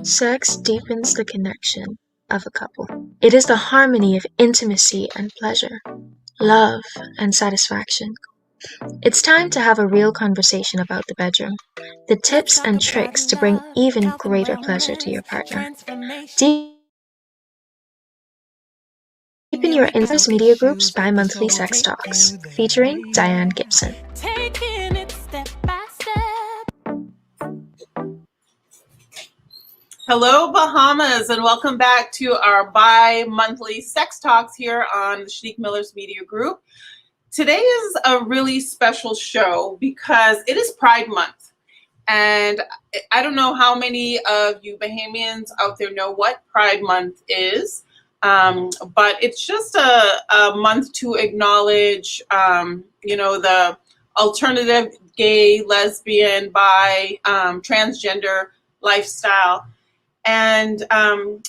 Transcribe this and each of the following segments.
Sex deepens the connection of a couple. It is the harmony of intimacy and pleasure, love and satisfaction. It's time to have a real conversation about the bedroom, the tips and tricks to bring even greater pleasure to your partner. Deepen your Insights Media Group's bi-monthly sex talks, featuring Diane Gibson. Taking it step by step. Hello, Bahamas, and welcome back to our bi-monthly sex talks here on the Shanique Miller's Media Group. Today is a really special show because it is Pride Month. And I don't know how many of you Bahamians out there know what Pride Month is, but it's just a month to acknowledge, the alternative gay, lesbian, bi, transgender lifestyle. And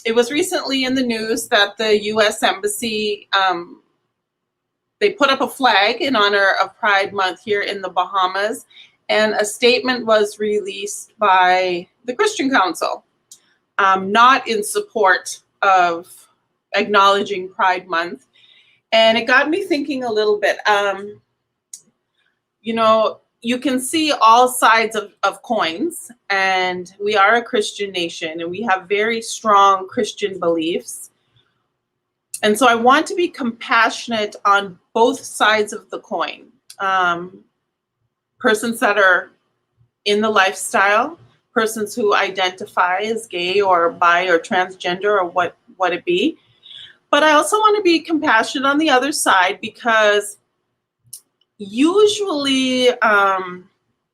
it was recently in the news that the U.S. Embassy, they put up a flag in honor of Pride Month here in the Bahamas, and a statement was released by the Christian Council, not in support of acknowledging Pride Month. And it got me thinking a little bit. You can see all sides of coins, and we are a Christian nation, and we have very strong Christian beliefs. And so I want to be compassionate on both sides of the coin. Persons that are in the lifestyle, persons who identify as gay or bi or transgender or what it be. But I also want to be compassionate on the other side, because usually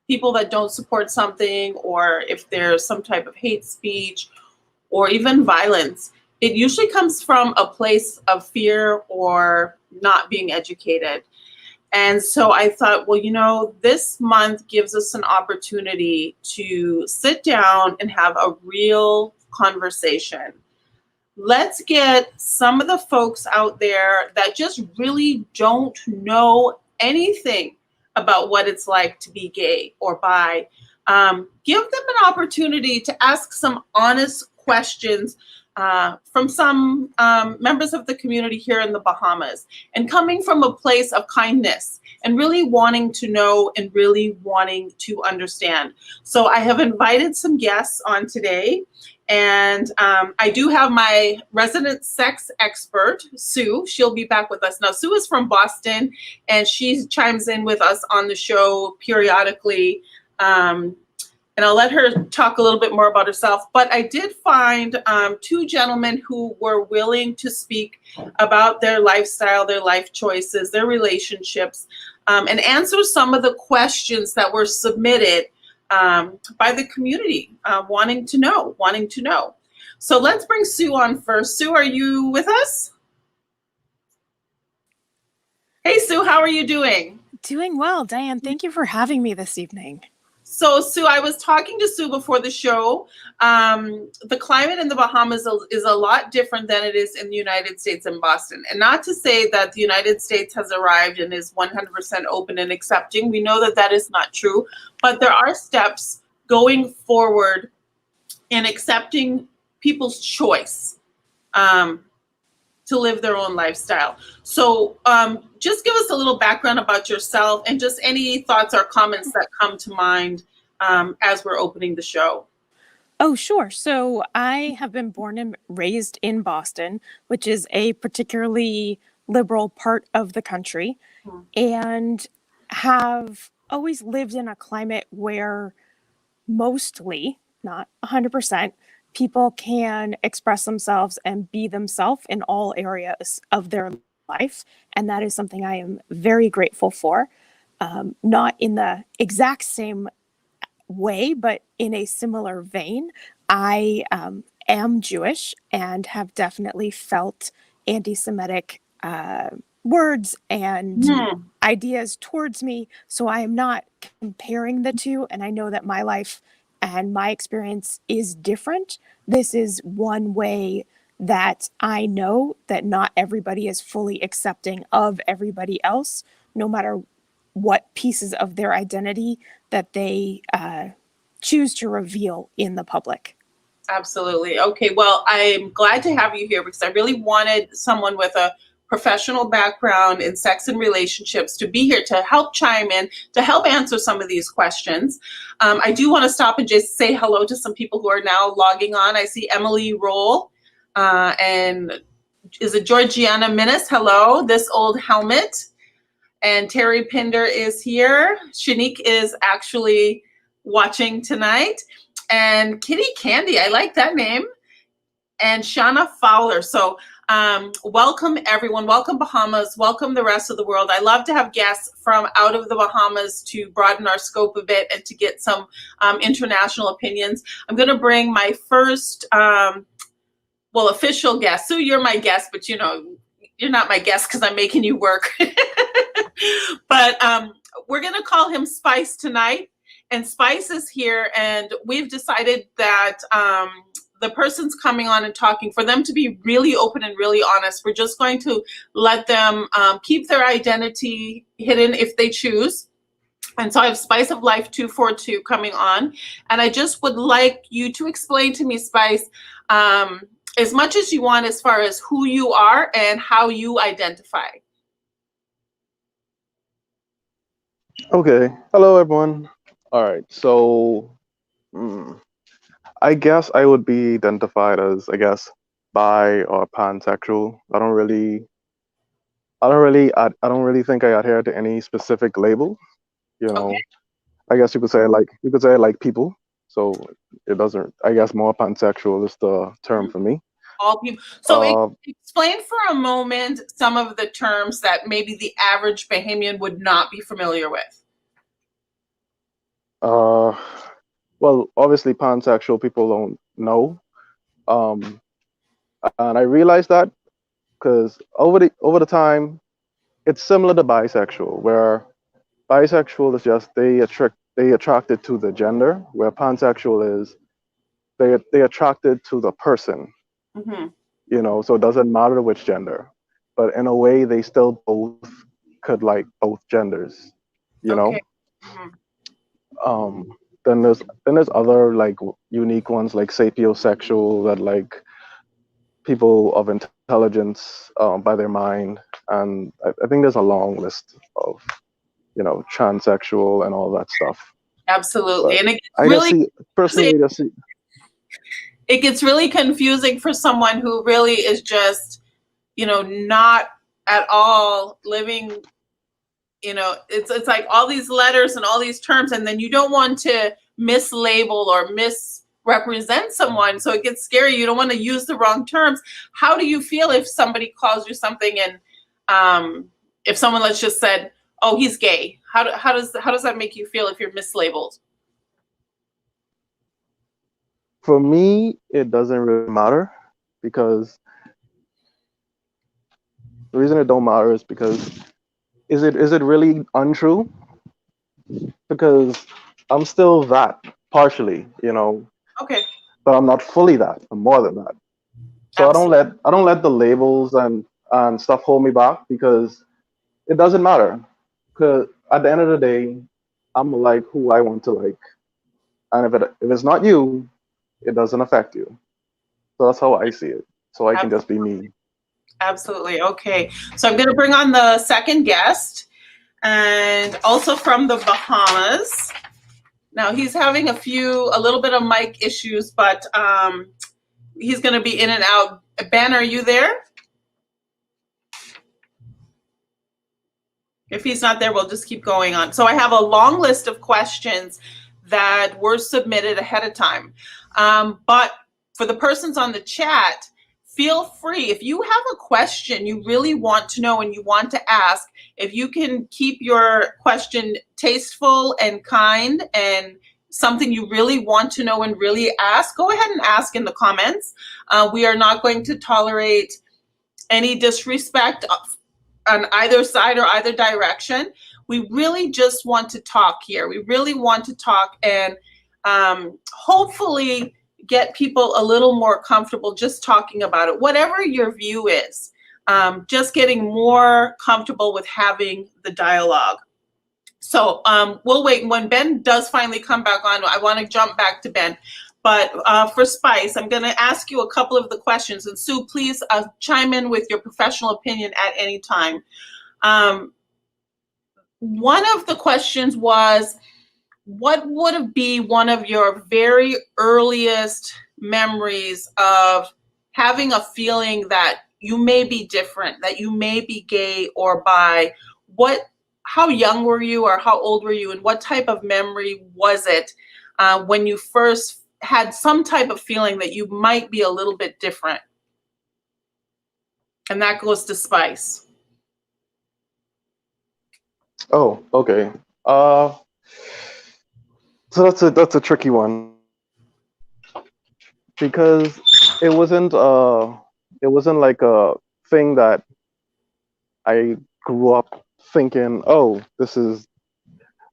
people that don't support something, or if there's some type of hate speech or even violence, it usually comes from a place of fear or not being educated. And so I thought, well, this month gives us an opportunity to sit down and have a real conversation. Let's get some of the folks out there that just really don't know anything about what it's like to be gay or bi. Give them an opportunity to ask some honest questions from some members of the community here in the Bahamas, and coming from a place of kindness and really wanting to know and really wanting to understand. So I have invited some guests on today, and I do have my resident sex expert, Sue. She'll be back with us. Now, Sue is from Boston, and she chimes in with us on the show periodically. And I'll let her talk a little bit more about herself. But I did find two gentlemen who were willing to speak about their lifestyle, their life choices, their relationships, and answer some of the questions that were submitted by the community, wanting to know. So let's bring Sue on first. Sue, are you with us? Hey, Sue, how are you doing? Doing well, Diane. Thank you for having me this evening. So, Sue, I was talking to Sue before the show. The climate in the Bahamas is a lot different than it is in the United States and Boston. And not to say that the United States has arrived and is 100% open and accepting. We know that that is not true. But there are steps going forward in accepting people's choice to live their own lifestyle. So just give us a little background about yourself and just any thoughts or comments that come to mind as we're opening the show. Oh, sure. So I have been born and raised in Boston, which is a particularly liberal part of the country, and have always lived in a climate where mostly, not 100%, people can express themselves and be themselves in all areas of their life. And that is something I am very grateful for. Not in the exact same way, but in a similar vein. I am Jewish and have definitely felt anti-Semitic words and ideas towards me. So I am not comparing the two. And I know that my life and my experience is different. This is one way that I know that not everybody is fully accepting of everybody else, no matter what pieces of their identity that they choose to reveal in the public. Absolutely. Okay. Well, I'm glad to have you here because I really wanted someone with a professional background in sex and relationships to be here to help chime in, to help answer some of these questions. I do want to stop and just say hello to some people who are now logging on. I see Emily Roll and is it Georgiana Minnis? Hello, this old helmet. And Terry Pinder is here. Shanique is actually watching tonight. And Kitty Candy, I like that name. And Shauna Fowler. So welcome everyone. Welcome Bahamas. Welcome the rest of the world. I love to have guests from out of the Bahamas to broaden our scope a bit and to get some international opinions. I'm going to bring my first, official guest. Sue, you're my guest, but you know, you're not my guest because I'm making you work. But we're going to call him Spice tonight. And Spice is here, and we've decided that the person's coming on and talking, for them to be really open and really honest, we're just going to let them keep their identity hidden if they choose. And so I have Spice of Life 242 coming on. And I just would like you to explain to me, Spice, as much as you want as far as who you are and how you identify. Okay. Hello, everyone. All right. So, I guess I would be identified as, bi or pansexual. I don't really think I adhere to any specific label. You know, Okay. I guess you could say I like people. So it doesn't. I guess more pansexual is the term for me. All people. So Uh, explain for a moment some of the terms that maybe the average Bahamian would not be familiar with. well, obviously pansexual people don't know. And I realized that because over the time, it's similar to bisexual, where bisexual is just they attracted to the gender, where pansexual is they attracted to the person. Mm-hmm. You know, so it doesn't matter which gender, but in a way they still both could like both genders. You Okay. know. Um, then there's other like unique ones like sapiosexual that like people of intelligence by their mind, and I think there's a long list of transsexual and all that stuff. Absolutely. But And it I just see personally, it gets really confusing for someone who really is just, not at all living, it's like all these letters and all these terms, and then you don't want to mislabel or misrepresent someone. So it gets scary. You don't want to use the wrong terms. How do you feel if somebody calls you something and if someone, let's just said, oh, he's gay? How does that make you feel if you're mislabeled? for me, it doesn't really matter because the reason it don't matter is because is it really untrue? Because I'm still that partially, Okay. but I'm not fully that. I'm more than that. So Absolutely. I don't let the labels and stuff hold me back because it doesn't matter. Because at the end of the day, I'm like who I want to like, and if it's not you, it doesn't affect you. So that's how I see it. So I can just be me. Absolutely. Okay. So I'm going to bring on the second guest, and also from the Bahamas. Now he's having a little bit of mic issues, but he's going to be in and out. Ben, are you there? If he's not there, we'll just keep going on. So I have a long list of questions that were submitted ahead of time. But for the persons on the chat, feel free. If you have a question you really want to know and you want to ask, if you can keep your question tasteful and kind and something you really want to know and really ask, go ahead and ask in the comments. We are not going to tolerate any disrespect on either side or either direction. We really just want to talk here. We really want to talk and hopefully get people a little more comfortable just talking about it. Whatever your view is, just getting more comfortable with having the dialogue. So we'll wait. When Ben does finally come back on, I want to jump back to Ben. But for Spice, I'm going to ask you a couple of the questions. And Sue, please chime in with your professional opinion at any time. One of the questions was, what would be one of your very earliest memories of having a feeling that you may be different, that you may be gay or bi? How young were you, or how old were you, and what type of memory was it when you first had some type of feeling that you might be a little bit different? And that goes to Spice. Oh, okay. So that's a tricky one, because it wasn't like a thing that I grew up thinking, oh,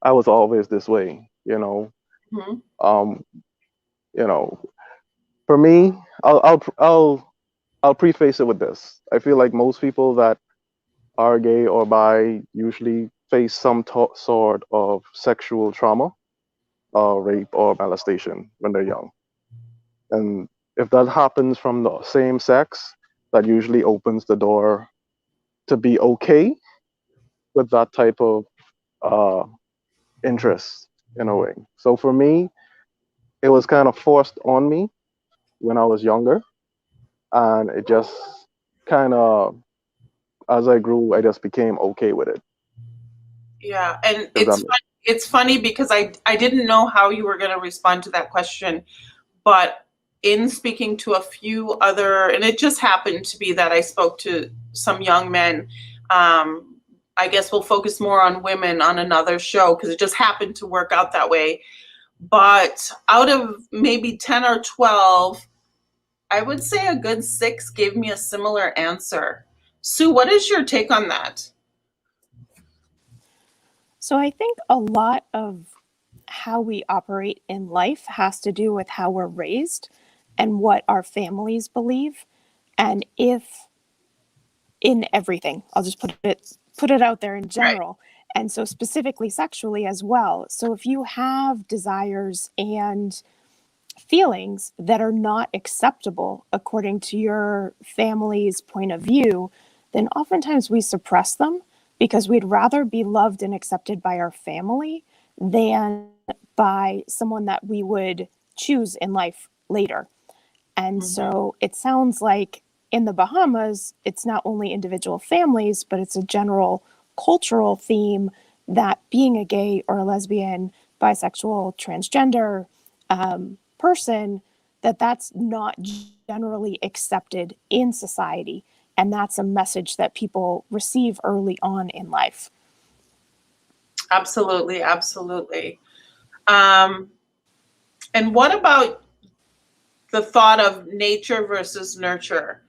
I was always this way, you know. Mhm. You know, for me, I'll preface it with this. I feel like most people that are gay or bi usually face some sort of sexual trauma, rape or molestation when they're young. And if that happens from the same sex, that usually opens the door to be okay with that type of uh, interest in a way. So for me, it was kind of forced on me when I was younger, and it just kind of, as I grew, I just became okay with it. Yeah, and If that it's funny because I didn't know how you were going to respond to that question, but in speaking to a few other, and it just happened to be that I spoke to some young men. I guess we'll focus more on women on another show because it just happened to work out that way. But out of maybe 10 or 12, I would say a good 6 gave me a similar answer. Sue, what is your take on that? So I think a lot of how we operate in life has to do with how we're raised and what our families believe. And if in everything, I'll just put it out there in general. And so specifically sexually as well. So if you have desires and feelings that are not acceptable according to your family's point of view, then oftentimes we suppress them because we'd rather be loved and accepted by our family than by someone that we would choose in life later. And so it sounds like in the Bahamas, it's not only individual families, but it's a general cultural theme that being a gay or a lesbian, bisexual, transgender person, that's not generally accepted in society. And that's a message that people receive early on in life. Absolutely, absolutely. And what about the thought of nature versus nurture?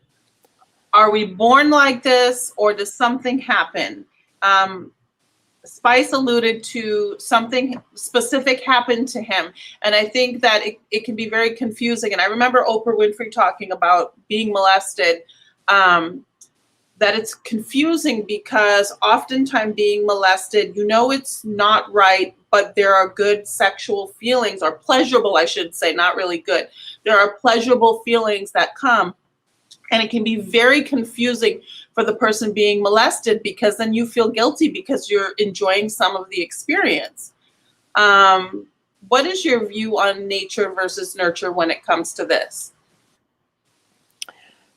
Are we born like this, or does something happen? Spice alluded to something specific happened to him. And I think that it can be very confusing. And I remember Oprah Winfrey talking about being molested, that it's confusing because oftentimes being molested, you know it's not right, but there are good sexual feelings, or pleasurable, I should say, not really good. There are pleasurable feelings that come. And it can be very confusing for the person being molested because then you feel guilty because you're enjoying some of the experience. What is your view on nature versus nurture when it comes to this?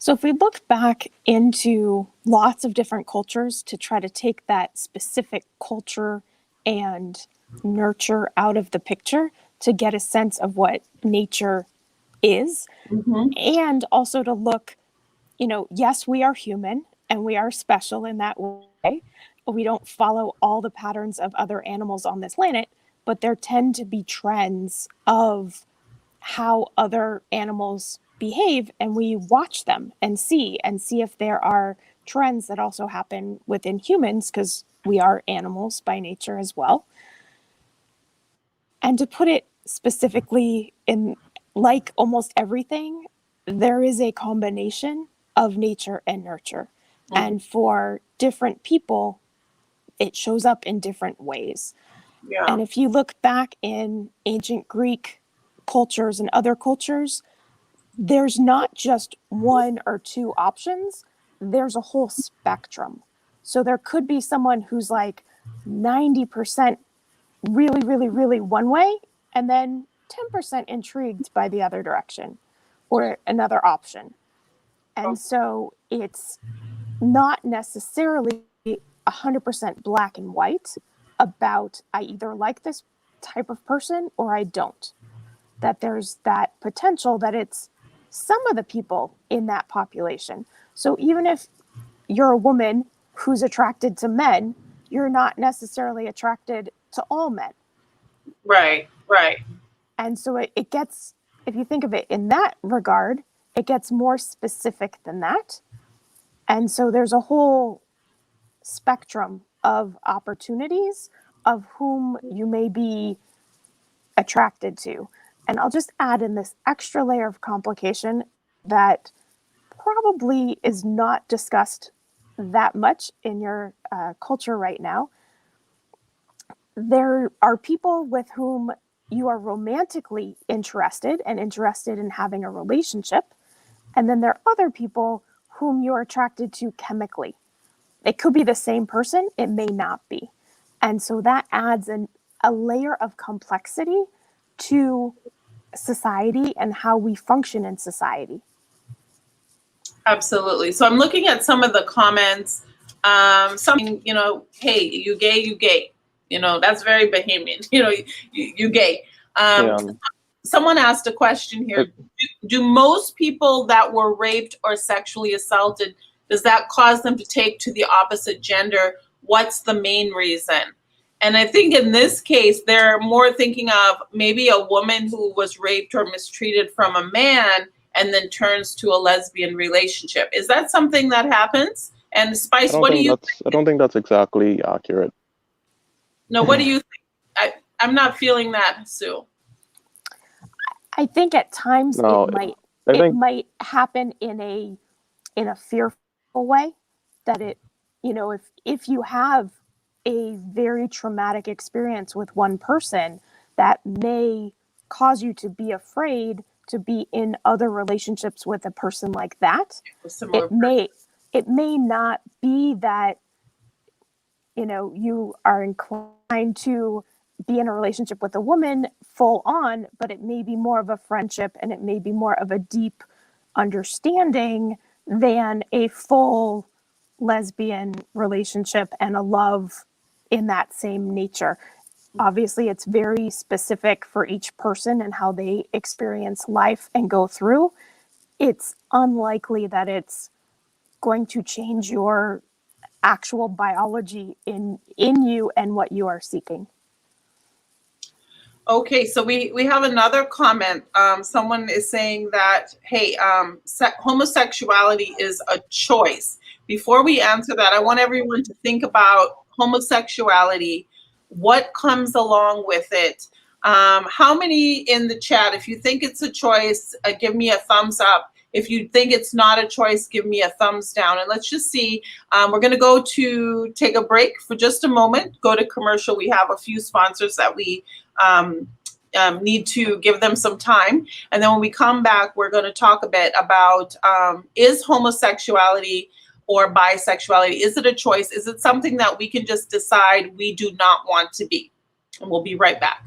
So if we look back into lots of different cultures to try to take that specific culture and nurture out of the picture to get a sense of what nature is, and also to look, yes, we are human and we are special in that way. We don't follow all the patterns of other animals on this planet, but there tend to be trends of how other animals behave, and we watch them and see if there are trends that also happen within humans because we are animals by nature as well. And to put it specifically, in like almost everything, there is a combination of nature and nurture. And for different people, it shows up in different ways. Yeah. And if you look back in ancient Greek cultures and other cultures, there's not just one or two options, there's a whole spectrum. So there could be someone who's like 90% really, really, really one way, and then 10% intrigued by the other direction or another option. And so it's not necessarily 100% black and white about I either like this type of person or I don't. That there's that potential that it's some of the people in that population. So even if you're a woman who's attracted to men, you're not necessarily attracted to all men. Right. And so it gets, if you think of it in that regard, it gets more specific than that. And so there's a whole spectrum of opportunities of whom you may be attracted to. And I'll just add in this extra layer of complication that probably is not discussed that much in your culture right now. There are people with whom you are romantically interested and interested in having a relationship. And then there are other people whom you're attracted to chemically. It could be the same person, it may not be. And so that adds a layer of complexity to society and how we function in society. Absolutely. So I'm looking at some of the comments. Something, hey, you gay. That's very Bahamian. You gay. Someone asked a question here. Do most people that were raped or sexually assaulted, does that cause them to take to the opposite gender? What's the main reason? And I think in this case, they're more thinking of maybe a woman who was raped or mistreated from a man and then turns to a lesbian relationship. Is that something that happens? And Spice, what do you think? I don't think that's exactly accurate. No, what do you think? I'm not feeling that, Sue. I think at times it might happen in a fearful way that if you have a very traumatic experience with one person, that may cause you to be afraid to be in other relationships with a person like that. It may not be that you are inclined to be in a relationship with a woman full on, but it may be more of a friendship and it may be more of a deep understanding than a full lesbian relationship and a love in that same nature. Obviously, it's very specific for each person and how they experience life and go through. It's unlikely that it's going to change your actual biology in you and what you are seeking. Okay, so we have another comment. Someone is saying that, hey, homosexuality is a choice. Before we answer that, I want everyone to think about homosexuality, what comes along with it. How many in the chat, if you think it's a choice, give me a thumbs up. If you think it's not a choice, give me a thumbs down. And let's just see. We're going to go to take a break for just a moment, go to commercial. We have a few sponsors that we need to give them some time. And then when we come back, we're going to talk a bit about is homosexuality or bisexuality, is it a choice? Is it something that we can just decide we do not want to be? And we'll be right back.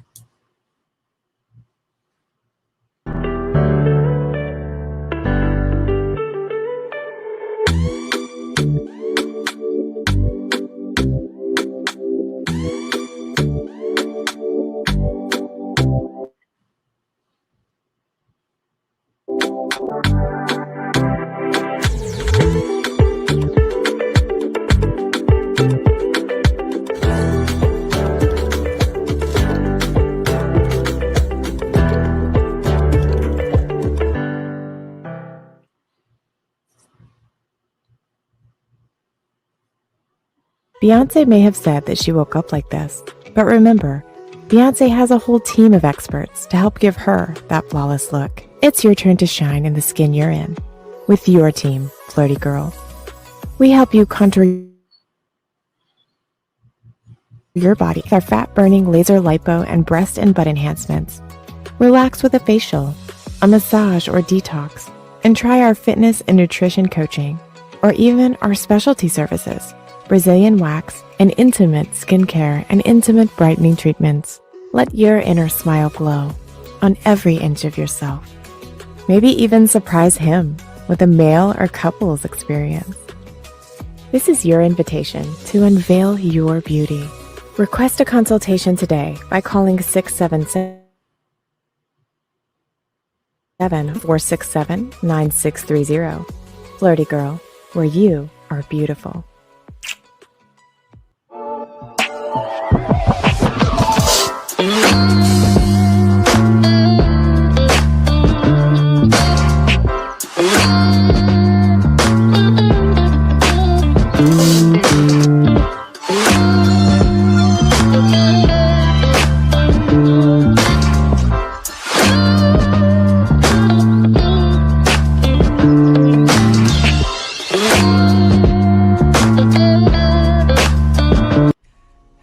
Beyonce may have said that she woke up like this, but remember, Beyonce has a whole team of experts to help give her that flawless look. It's your turn to shine in the skin you're in with your team, Flirty Girl. We help you contour your body with our fat-burning laser lipo and breast and butt enhancements. Relax with a facial, a massage or detox, and try our fitness and nutrition coaching, or even our specialty services, Brazilian wax, and intimate skincare and intimate brightening treatments. Let your inner smile glow on every inch of yourself. Maybe even surprise him with a male or couples experience. This is your invitation to unveil your beauty. Request a consultation today by calling 677-467-9630. Flirty Girl, where you are beautiful.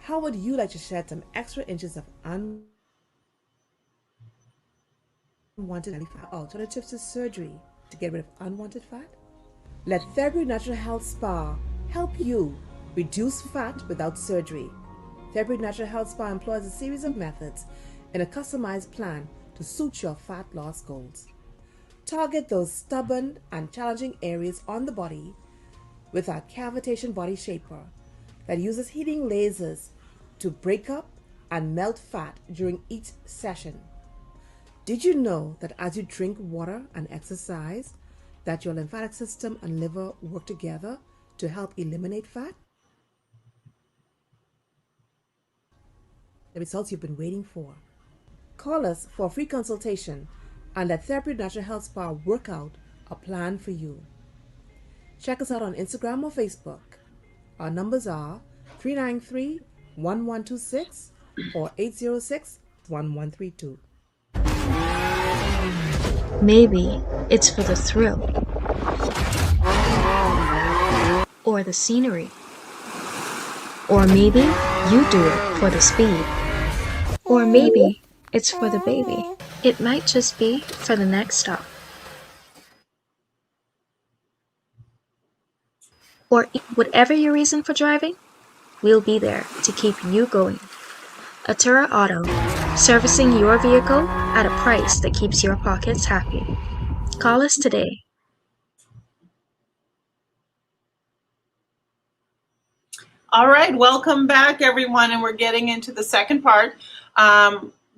How would you like to shed some extra inches of unwanted belly fat? Alternatives to surgery to get rid of unwanted fat? Let February Natural Health Spa help you reduce fat without surgery. February Natural Health Spa employs a series of methods in a customized plan to suit your fat loss goals. Target those stubborn and challenging areas on the body with our cavitation body shaper that uses heating lasers to break up and melt fat during each session. Did you know that as you drink water and exercise, that your lymphatic system and liver work together to help eliminate fat? The results you've been waiting for. Call us for a free consultation and let Therapy Natural Health Spa work out a plan for you. Check us out on Instagram or Facebook. Our numbers are 393-1126 or 806-1132. Maybe it's for the thrill, or the scenery, or maybe you do it for the speed, or maybe it's for the baby. It might just be for the next stop. Or whatever your reason for driving, we'll be there to keep you going. Atura Auto, servicing your vehicle at a price that keeps your pockets happy. Call us today. All right, welcome back, everyone, and we're getting into the second part.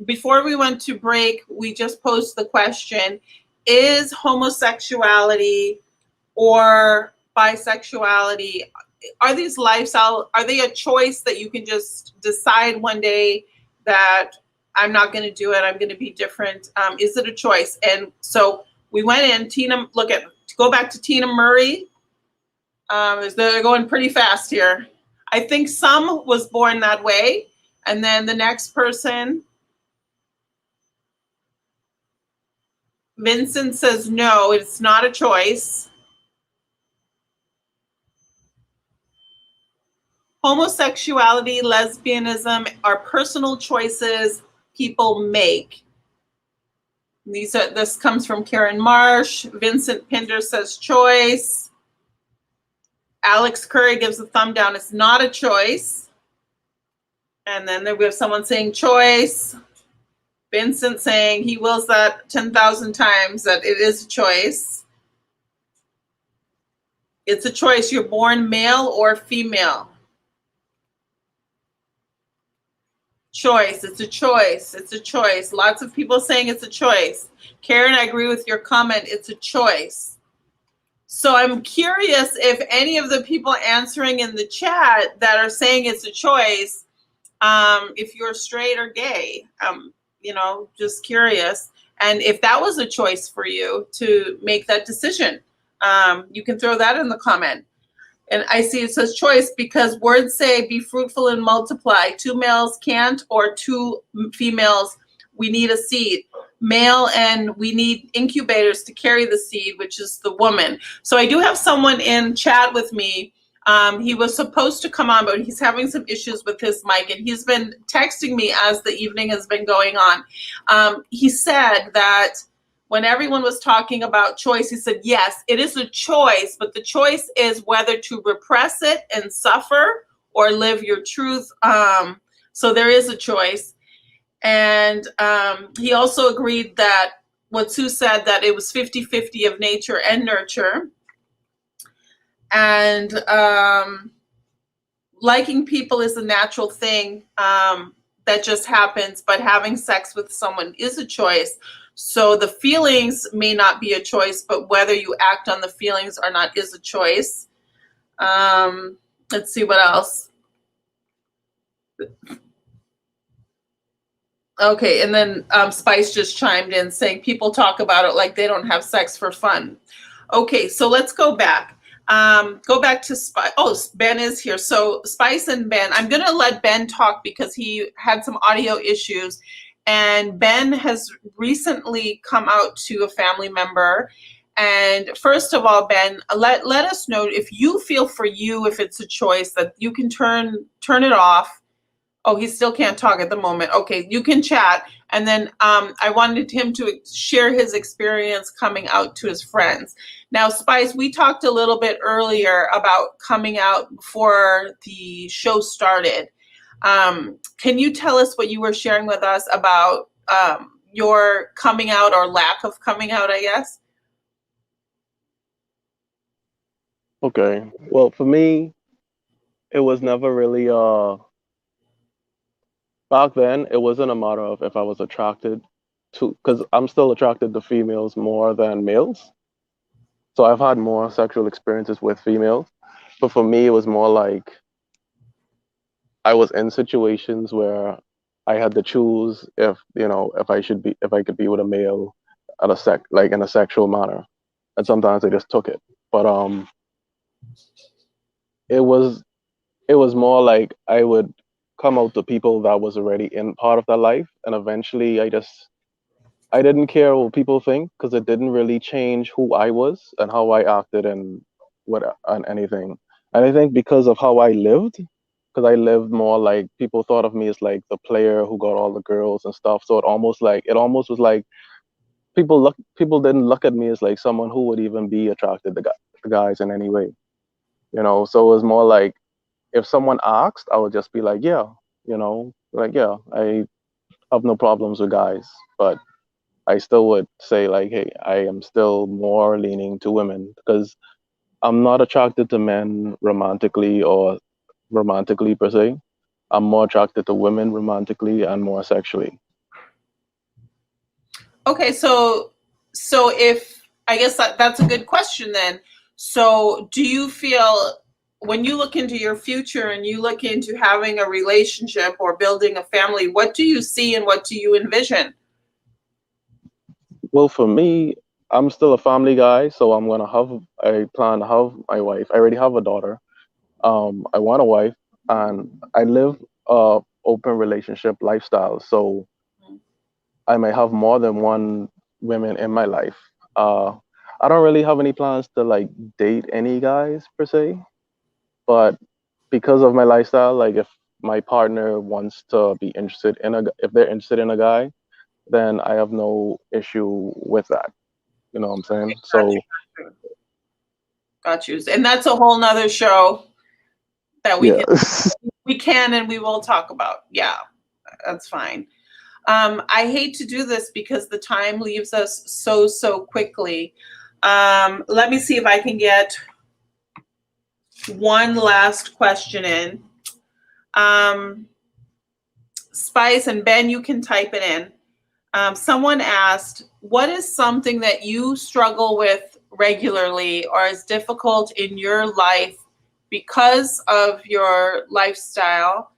Before we went to break, we just posed the question, is homosexuality or bisexuality, are these lifestyle, are they a choice that you can just decide one day that I'm not going to do it, I'm going to be different? Is it a choice? And so we went in, go back to Tina Murray. They're going pretty fast here. I think some was born that way. And then the next person, Vincent says, no, it's not a choice. Homosexuality, lesbianism are personal choices people make. This comes from Karen Marsh. Vincent Pinder says choice. Alex Curry gives a thumb down. It's not a choice. And then we have someone saying choice. Vincent saying he wills that 10,000 times that it is a choice. It's a choice. You're born male or female. Choice. It's a choice. It's a choice. Lots of people saying it's a choice. Karen, I agree with your comment. It's a choice. So I'm curious if any of the people answering in the chat that are saying it's a choice, if you're straight or gay, just curious. And if that was a choice for you to make that decision, you can throw that in the comment. And I see it says choice because words say be fruitful and multiply. 2 males can't, or 2 females, we need a seed. Male, and we need incubators to carry the seed, which is the woman. So I do have someone in chat with me He was supposed to come on, but he's having some issues with his mic, and he's been texting me as the evening has been going on. He said that when everyone was talking about choice, he said, yes, it is a choice, but the choice is whether to repress it and suffer or live your truth. So there is a choice. And he also agreed that what Sue said, that it was 50-50 of nature and nurture. And liking people is a natural thing that just happens, but having sex with someone is a choice. So the feelings may not be a choice, but whether you act on the feelings or not is a choice. Let's see what else. Okay, and then Spice just chimed in saying people talk about it like they don't have sex for fun. Okay, so let's go back. Go back to Spice. Oh, Ben is here. So Spice and Ben, I'm going to let Ben talk because he had some audio issues. And Ben has recently come out to a family member. And first of all, Ben, let us know if you feel for you, if it's a choice that you can turn it off. Oh, he still can't talk at the moment. Okay, you can chat. And then I wanted him to share his experience coming out to his friends. Now, Spice, we talked a little bit earlier about coming out before the show started. Can you tell us what you were sharing with us about your coming out or lack of coming out, I guess? Okay. Well, for me, it was never really back then, it wasn't a matter of if I was attracted to, because I'm still attracted to females more than males. So I've had more sexual experiences with females. But for me, it was more like I was in situations where I had to choose if I could be with a male at like in a sexual manner. And sometimes I just took it. But it was more like I would come out to people that was already in part of their life, and eventually I didn't care what people think because it didn't really change who I was and how I acted and anything. And I think because of how I lived, because I lived more like people thought of me as like the player who got all the girls and stuff. So it almost was like people didn't look at me as like someone who would even be attracted to guys in any way. So it was more like if someone asked, I would just be like, yeah, yeah, I have no problems with guys, but I still would say like, hey, I am still more leaning to women because I'm not attracted to men romantically per se. I'm more attracted to women romantically and more sexually. Okay, so if I guess that's a good question then. So do you feel when you look into your future and you look into having a relationship or building a family, what do you see and what do you envision? Well, for me, I'm still a family guy, so I plan to have my wife. I already have a daughter. I want a wife, and I live a open relationship lifestyle, so I may have more than one women in my life. I don't really have any plans to like date any guys per se, but because of my lifestyle, like if my partner wants to be interested if they're interested in a guy, then I have no issue with that. You know what I'm saying? So Got you. And that's a whole nother show that yeah. we can and we will talk about. Yeah, that's fine. I hate to do this because the time leaves us so quickly. Let me see if I can get one last question in. Spice and Ben, you can type it in. Someone asked, what is something that you struggle with regularly or is difficult in your life because of your lifestyle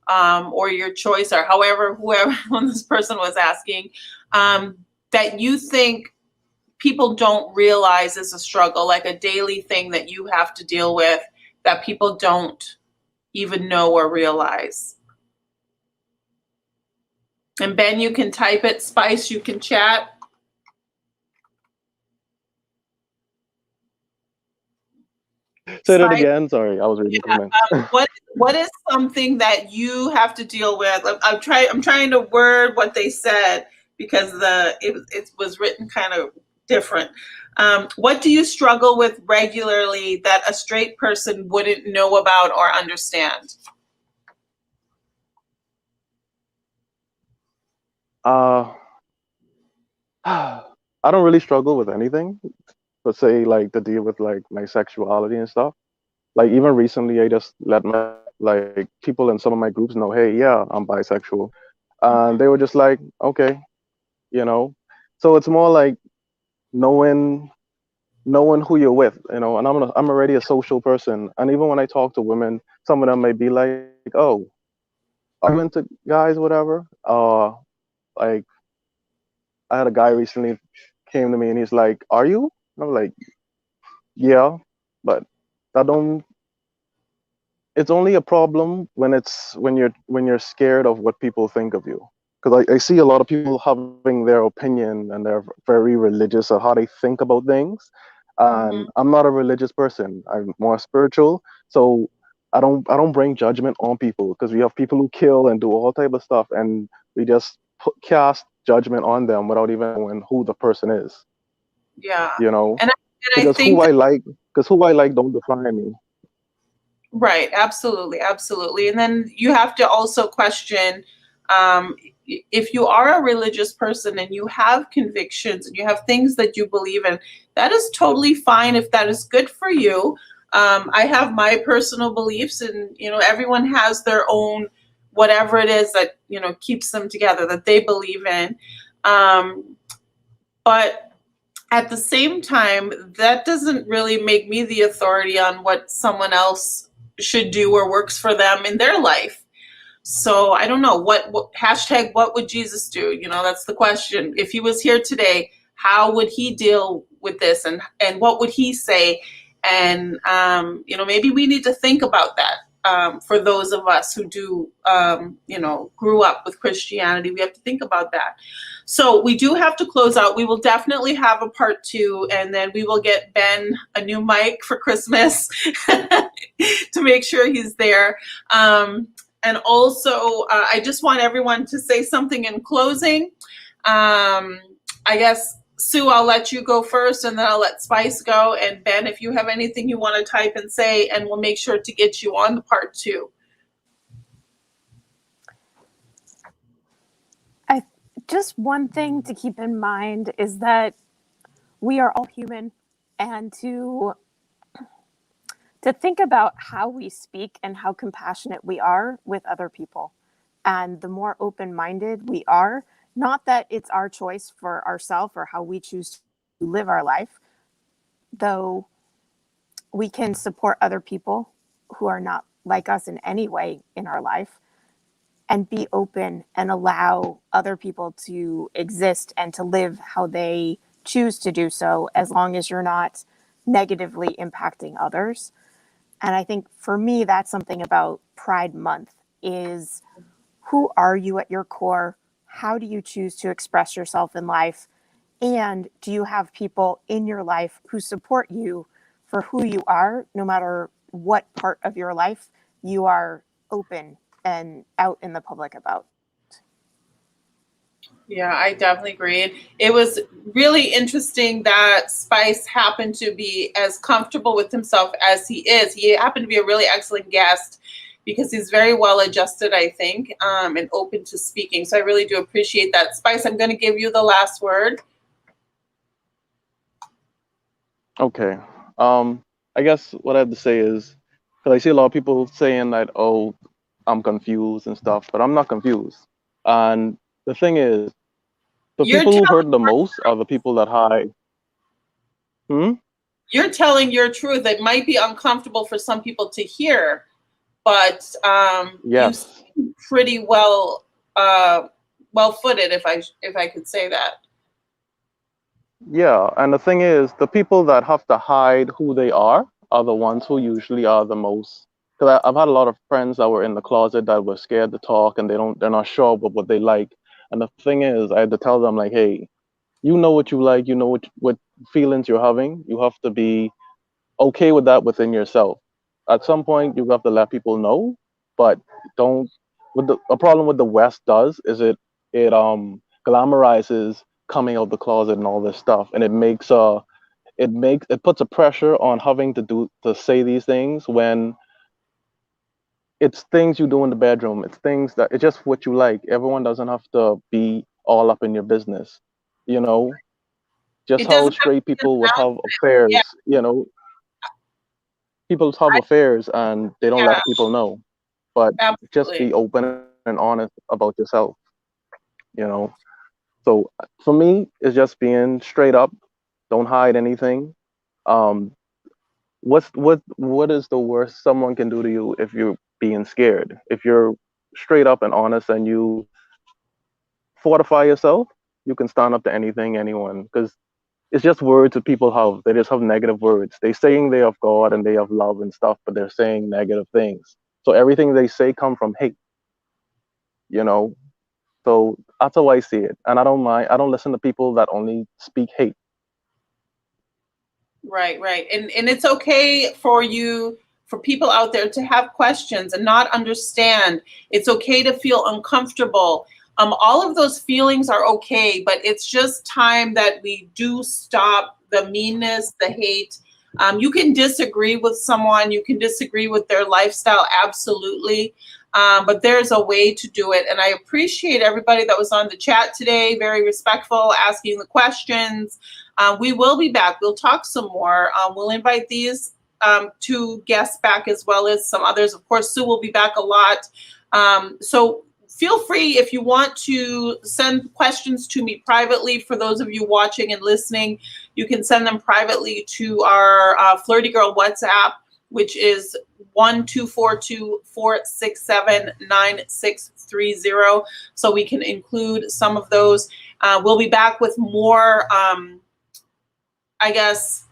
or your choice or whoever when this person was asking, that you think people don't realize is a struggle, like a daily thing that you have to deal with that people don't even know or realize? And Ben, you can type it. Spice, you can chat. Say that Spice, again. Sorry, I was reading yeah, comments. what is something that you have to deal with? I'm trying to word what they said because it was written kind of different. What do you struggle with regularly that a straight person wouldn't know about or understand? Uh, I don't really struggle with anything, but say like to deal with like my sexuality and stuff. Like even recently, I just let my like people in some of my groups know, hey, yeah, I'm bisexual, and they were just like, okay, you know. So it's more like knowing who you're with, you know. And I'm already a social person, and even when I talk to women, some of them may be like, oh, are you into guys, whatever. Like I had a guy recently came to me and he's like, are you? And I'm like, yeah, but that don't it's only a problem when you're scared of what people think of you, because I see a lot of people having their opinion and they're very religious of how they think about things, and I'm not a religious person. I'm more spiritual, so I don't bring judgment on people, because we have people who kill and do all type of stuff, and we just cast judgment on them without even knowing who the person is, Yeah, you know. and I because think who i like because who I like don't define me. right, absolutely, absolutely. And then you have to also question if you are a religious person and you have convictions and you have things that you believe in, that is totally fine if that is good for you. I have my personal beliefs, and everyone has their own whatever it is that keeps them together that they believe in. But at the same time, that doesn't really make me the authority on what someone else should do or works for them in their life. So I don't know what hashtag what would Jesus do? That's the question. If he was here today, how would he deal with this, and what would he say? And maybe we need to think about that. For those of us who do, grew up with Christianity, we have to think about that. So we do have to close out. We will definitely have a part 2, and then we will get Ben a new mic for Christmas to make sure he's there. And also, I just want everyone to say something in closing. I guess, Sue, I'll let you go first, and then I'll let Spice go. And Ben, if you have anything you want to type and say, and we'll make sure to get you on the part 2. Just one thing to keep in mind is that we are all human, and to think about how we speak and how compassionate we are with other people. And the more open-minded we are, not that it's our choice for ourselves or how we choose to live our life, though we can support other people who are not like us in any way in our life, and be open and allow other people to exist and to live how they choose to do so, as long as you're not negatively impacting others. And I think for me, that's something about Pride Month is, who are you at your core? How do you choose to express yourself in life? And do you have people in your life who support you for who you are, no matter what part of your life you are open and out in the public about? Yeah, I definitely agree. It was really interesting that Spice happened to be as comfortable with himself as he is. He happened to be a really excellent guest because he's very well adjusted, I think, and open to speaking. So I really do appreciate that. Spice, I'm going to give you the last word. Okay. I guess what I have to say is, because I see a lot of people saying that, oh, I'm confused and stuff, but I'm not confused. And the thing is, the You're people who telling hurt the most are the people that hide. Hmm? you're telling your truth. It might be uncomfortable for some people to hear, but you Yes. seem pretty well-footed, if I could say that. Yeah. And the thing is, the people that have to hide who they are the ones who usually are the most. Because I've had a lot of friends that were in the closet that were scared to talk, and they're not sure about what they like. And the thing is, I had to tell them like, hey, you know what you like, you know what feelings you're having. You have to be okay with that within yourself. At some point, you have to let people know, but don't. A problem with the West does is it glamorizes coming out the closet and all this stuff, and it puts a pressure on having to say these things when it's things you do in the bedroom. It's things that it's just what you like. Everyone doesn't have to be all up in your business, you know. Just It how doesn't have straight to be people would have announced. affairs, Yeah, you know, people have affairs and they don't yeah, let people know. But just absolutely. be open and honest about yourself, you know. So for me, it's just being straight up. Don't hide anything. Um, what is the worst someone can do to you if you're being scared? If you're straight up and honest and you fortify yourself, you can stand up to anything, anyone. Because it's just words that people have. They just have negative words. They're saying they have God and they have love and stuff, but they're saying negative things. So everything they say come from hate, you know. So that's how I see it. And I don't mind. I don't listen to people that only speak hate. Right, right. And it's okay for you, for people out there to have questions and not understand. It's okay to feel uncomfortable. All of those feelings are okay, but it's just time that we do stop the meanness, the hate. You can disagree with someone, you can disagree with their lifestyle, absolutely. But there's a way to do it. And I appreciate everybody that was on the chat today, very respectful, asking the questions. We will be back. We'll talk some more. We'll invite these two guests back as well as some others. Of course, Sue will be back a lot. So feel free if you want to send questions to me privately. For those of you watching and listening, you can send them privately to our Flirty Girl WhatsApp, which is 1-242-467-9630. So we can include some of those. We'll be back with more, I guess,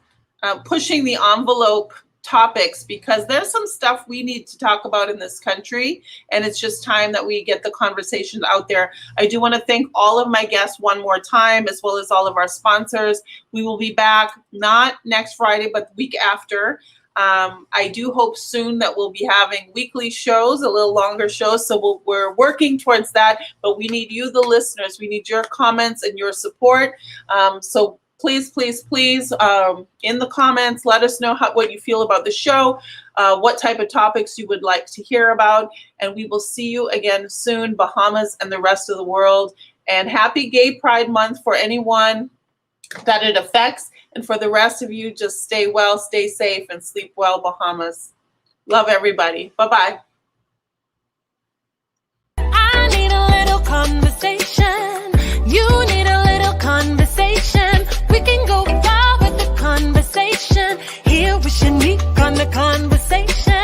pushing the envelope topics, because there's some stuff we need to talk about in this country, and it's just time that we get the conversations out there. I do want to thank all of my guests one more time, as well as all of our sponsors. We will be back not next Friday, but the week after. I do hope soon that we'll be having weekly shows, a little longer shows. So we're working towards that, but we need you, the listeners. We need your comments and your support. So please, please, please, in the comments, let us know what you feel about the show, what type of topics you would like to hear about. And we will see you again soon, Bahamas and the rest of the world. And happy Gay Pride Month for anyone that it affects. And for the rest of you, just stay well, stay safe, and sleep well, Bahamas. Love everybody. Bye-bye. I need a little conversation. You need a little conversation. We can go far with the conversation. Here with Shanique on the conversation.